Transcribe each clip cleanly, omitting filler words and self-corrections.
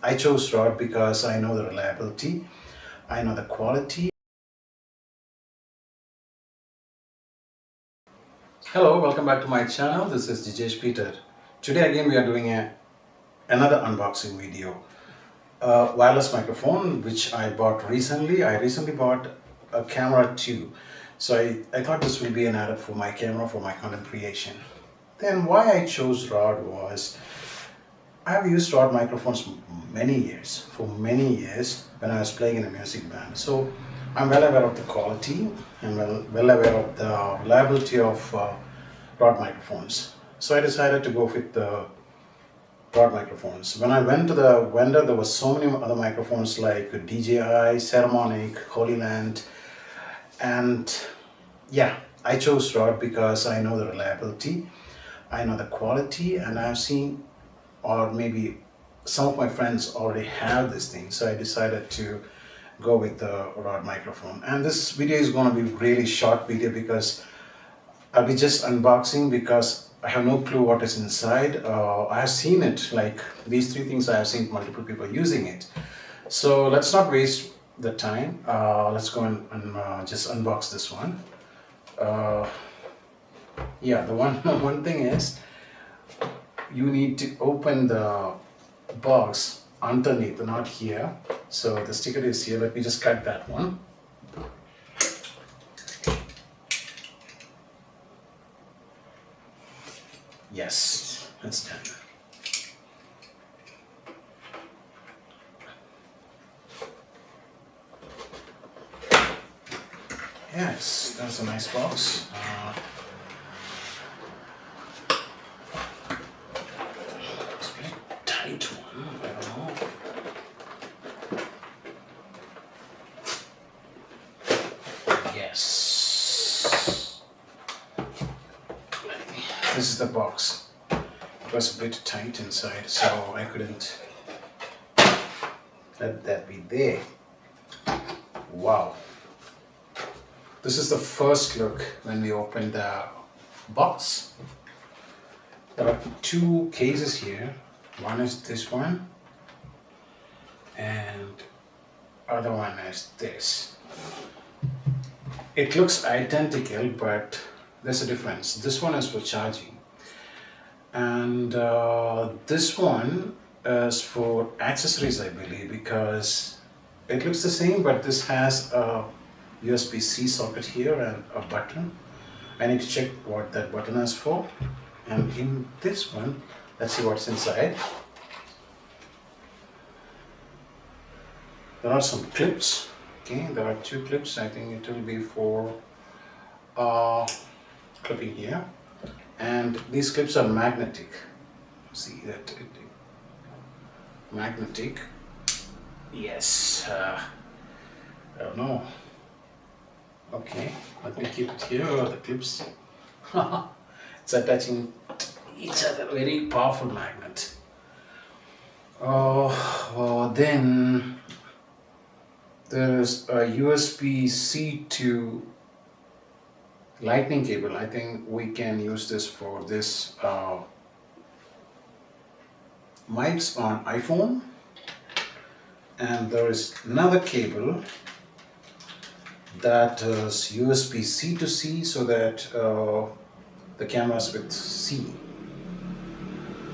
I chose RØDE because I know the reliability, I know the quality. Hello, welcome back to my channel. This is Jijesh Peter. Today again we are doing another unboxing video. A wireless microphone which I bought recently. I recently bought a camera too. So I thought this will be an add-up for my camera for my content creation. Then why I chose RØDE was I have used RØDE microphones for many years when I was playing in a music band. So I'm well aware of the quality and well aware of the reliability of RØDE microphones. So I decided to go with the RØDE microphones. When I went to the vendor, there were so many other microphones like DJI, Ceremonic, Holy Land, and yeah, I chose RØDE because I know the reliability, I know the quality, and I've seen, or maybe some of my friends already have this thing, so I decided to go with the RØDE microphone. And this video is going to be really short video because I'll be just unboxing because I have no clue what is inside. I have seen it, like these three things I have seen multiple people using it. So let's not waste the time. Let's go and just unbox this one. Yeah, the one thing is you need to open the box underneath, not here. So the sticker is here. Let me just cut that one. Yes, that's done. Yes, that's a nice box. It's a very tight one. I don't know. Yes. This is the box. It was a bit tight inside, so I couldn't let that be there. Wow. This is the first look when we open the box. There are two cases here. One is this one, and other one is this. It looks identical, but there's a difference. This one is for charging, and this one is for accessories, I believe, because it looks the same, but this has a USB-C socket here and a button. I need to check what that button is for. And in this one, let's see what's inside. There are some clips. Okay, there are two clips. I think it will be for clipping here. And these clips are magnetic. See that? Magnetic. Yes. I don't know. Okay, let me keep it here. The clips. It's attaching each other. Very powerful magnet. Then there is a USB-C to lightning cable. I think we can use this for this mics on iPhone. And there is another cable that is USB-C to C, so that the cameras with C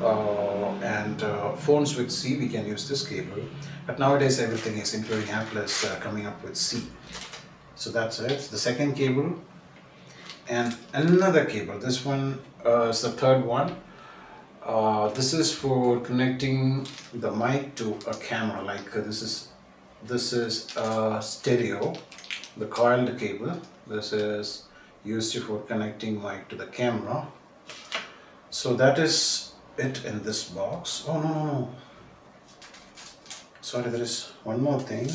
and phones with C, we can use this cable. But nowadays everything is, including Apple, is coming up with C. So that's it. The second cable and another cable. This one is the third one. This is for connecting the mic to a camera. Like this is stereo. The coiled cable. This is used for connecting mic to the camera. So that is it in this box. Oh no. Sorry, there is one more thing.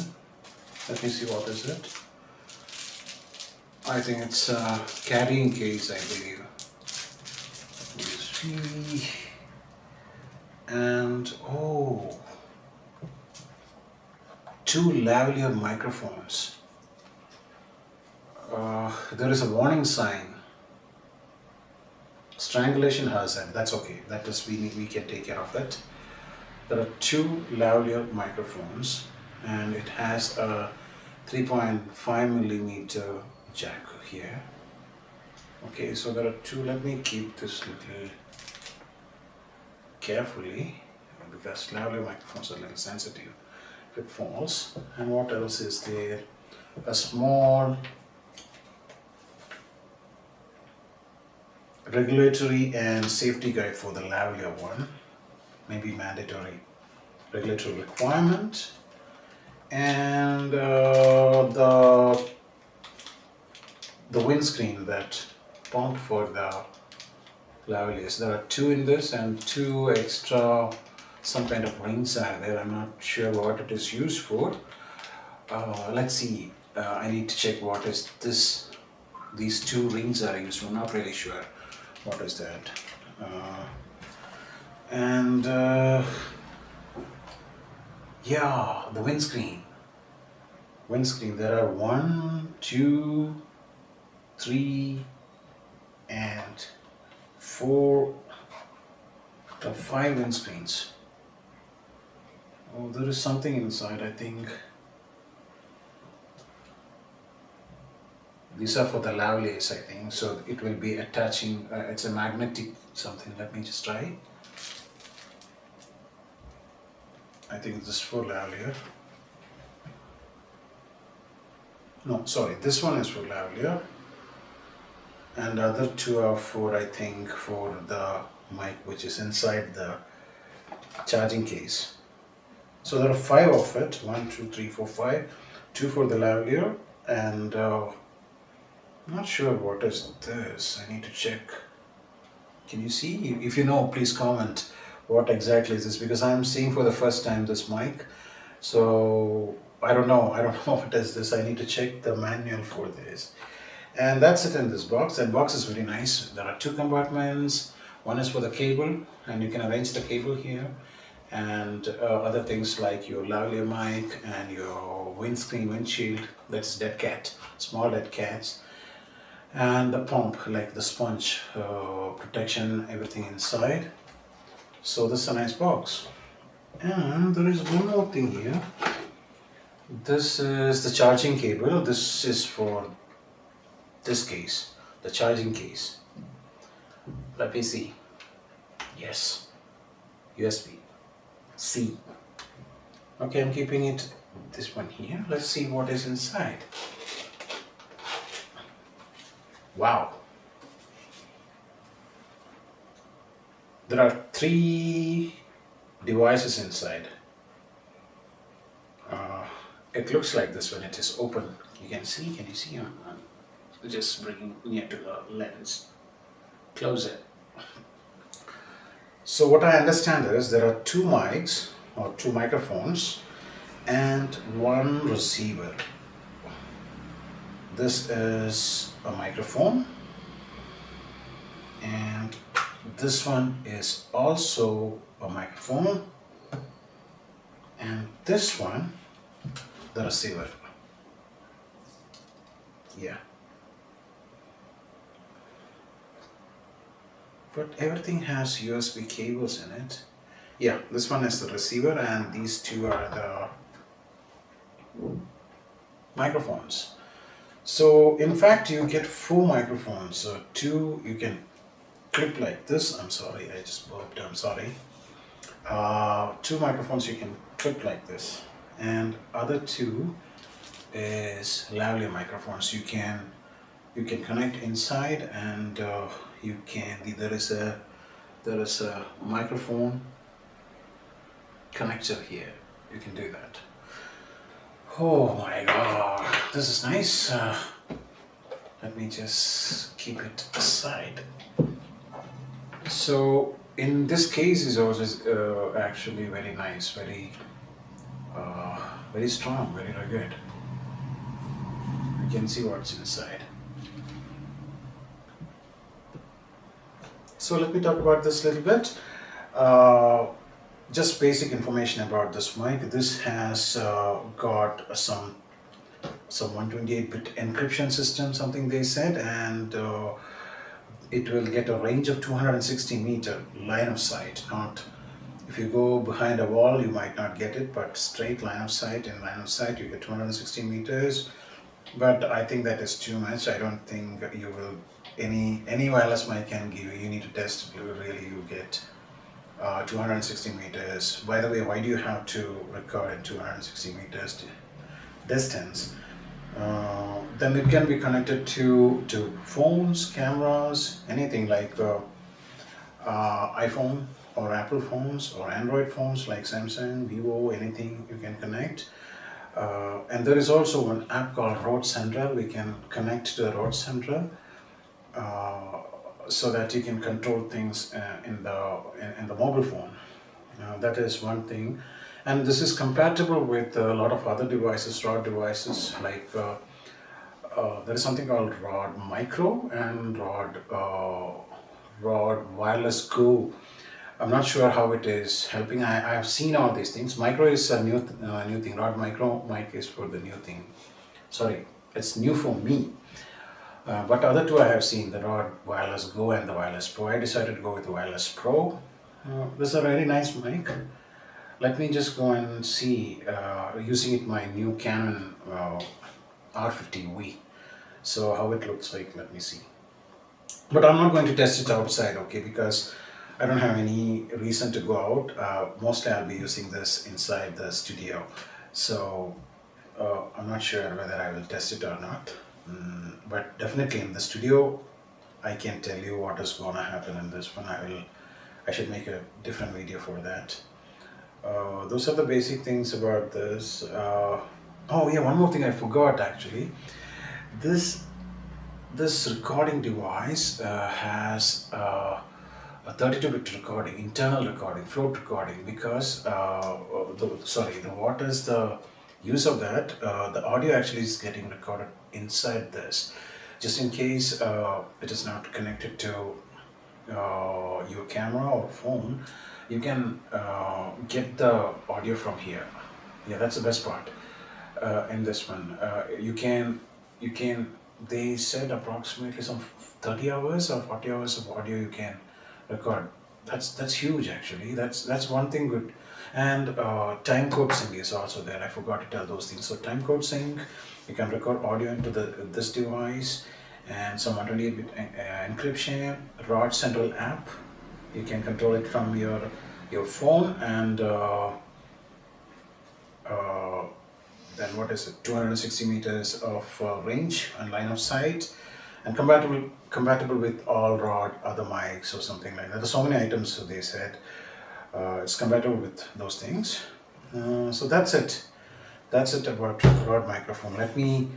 Let me see, what is it? I think it's a carrying case, I believe. Let me see. And two lavalier microphones. There is a warning sign. Strangulation hazard. That's okay. That is, we can take care of that. There are two lavalier microphones, and it has a 3.5 millimeter jack here. Okay, so there are two. Let me keep this little carefully because lavalier microphones are a little sensitive if it falls. And what else is there? A small regulatory and safety guide for the lavalier one, maybe mandatory regulatory requirement, and the windscreen, that pump for the lavaliers. There are two in this and two extra, some kind of rings are there. I'm not sure what it is used for. Let's see. I need to check what is this. These two rings are used. I'm not really sure what is that. Yeah, the windscreen. There are 1, 2, 3, and 4 or 5 windscreens. Oh, there is something inside, I think. These are for the lavaliers, I think. So it will be attaching, it's a magnetic something. Let me just try. I think this is for lavalier. No, sorry, this one is for lavalier. And the other two are for, I think, for the mic, which is inside the charging case. So there are 5 of it. 1, 2, 3, 4, 5. 2 for the lavalier, and I'm not sure what is this. I need to check. Can you see? If you know, please comment what exactly is this, because I'm seeing for the first time this mic. So I don't know what is this. I need to check the manual for this. And that's it in this box. That box is very nice. There are 2 compartments. One is for the cable, and you can arrange the cable here, and other things like your lavalier mic and your windshield, that's dead cat, small dead cats, and the pump, like the sponge protection, everything inside. So this is a nice box. And there is one more thing here. This is the charging cable. This is for this case, the charging case. Let me see. Yes, USB-C. Okay, I'm keeping it, this one here. Let's see what is inside. Wow. There are 3 devices inside. It looks like this when it is open. You can see, can you see? Just bring near to the lens. Close it. So what I understand is there are 2 mics or 2 microphones and 1 receiver. This is a microphone, and this one is also a microphone, and this one the receiver. Yeah. But everything has USB cables in it. Yeah, this one is the receiver, and these 2 are the microphones. So in fact you get 4 microphones. So 2 you can clip like this. I'm sorry, I just burped. I'm sorry. 2 microphones you can clip like this, and other 2 is lavalier microphones. You can connect inside, and you can. There is a microphone connector here. You can do that. Oh my god, this is nice. Let me just keep it aside. So in this case is also actually very nice, very strong, very rugged. You can see what's inside. So let me talk about this a little bit. Just basic information about this mic. This has got some 128-bit encryption system, something they said, and it will get a range of 260 meter line of sight, not If you go behind a wall, you might not get it, but straight line of sight, in line of sight, you get 260 meters. But I think that is too much. I don't think you will, any wireless mic can give you need to test really you get 260 meters. By the way, why do you have to record in 260 meters distance? Then it can be connected to phones, cameras, anything like iPhone or Apple phones or Android phones like Samsung, Vivo, anything you can connect. And there is also one app called RØDE Central. We can connect to the RØDE Central so that you can control things in the mobile phone. That is one thing, and this is compatible with a lot of other devices, RØDE devices like there is something called RØDE Micro and RØDE Wireless Go. I'm not sure how it is helping. I have seen all these things. Micro is a new thing. RØDE Micro mic is for the new thing. Sorry, it's new for me. But other two I have seen, the RØDE Wireless Go and the Wireless Pro. I decided to go with the Wireless Pro. This is a very nice mic. Let me just go and see using it my new Canon R50V. So how it looks like, let me see. But I'm not going to test it outside, okay, because I don't have any reason to go out. Mostly I'll be using this inside the studio. So I'm not sure whether I will test it or not. But definitely in the studio, I can tell you what is going to happen in this one. I should make a different video for that. Those are the basic things about this. Oh yeah, one more thing I forgot actually. This recording device has a 32-bit recording, internal recording, float recording, because what is the use of that? The audio actually is getting recorded inside this. Just in case it is not connected to your camera or phone, you can get the audio from here. Yeah, that's the best part in this one. You can, they said approximately some 30 hours or 40 hours of audio you can record. That's huge actually. That's one thing good. And time code sync is also there. I forgot to tell those things. So time code sync, you can record audio into this device, and some 128-bit encryption. RØDE Central app, you can control it from your phone, and then what is it? 260 meters of range and line of sight, and compatible with all RØDE other mics or something like that. There's so many items, so they said. It's compatible with those things. So that's it. That's it about RØDE microphone. Let me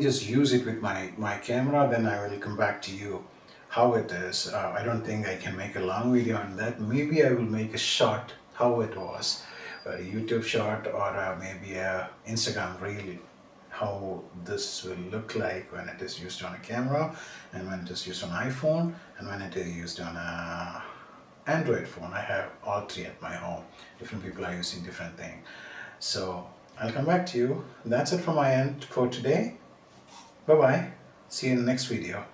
just use it with my camera, then I will come back to you how it is. I don't think I can make a long video on that. Maybe I will make a short how it was, a YouTube short, or maybe a Instagram reel, how this will look like when it is used on a camera, and when it is used on iPhone, and when it is used on a Android phone. I have all three at my home. Different people are using different things. So I'll come back to you. That's it from my end for today. Bye bye. See you in the next video.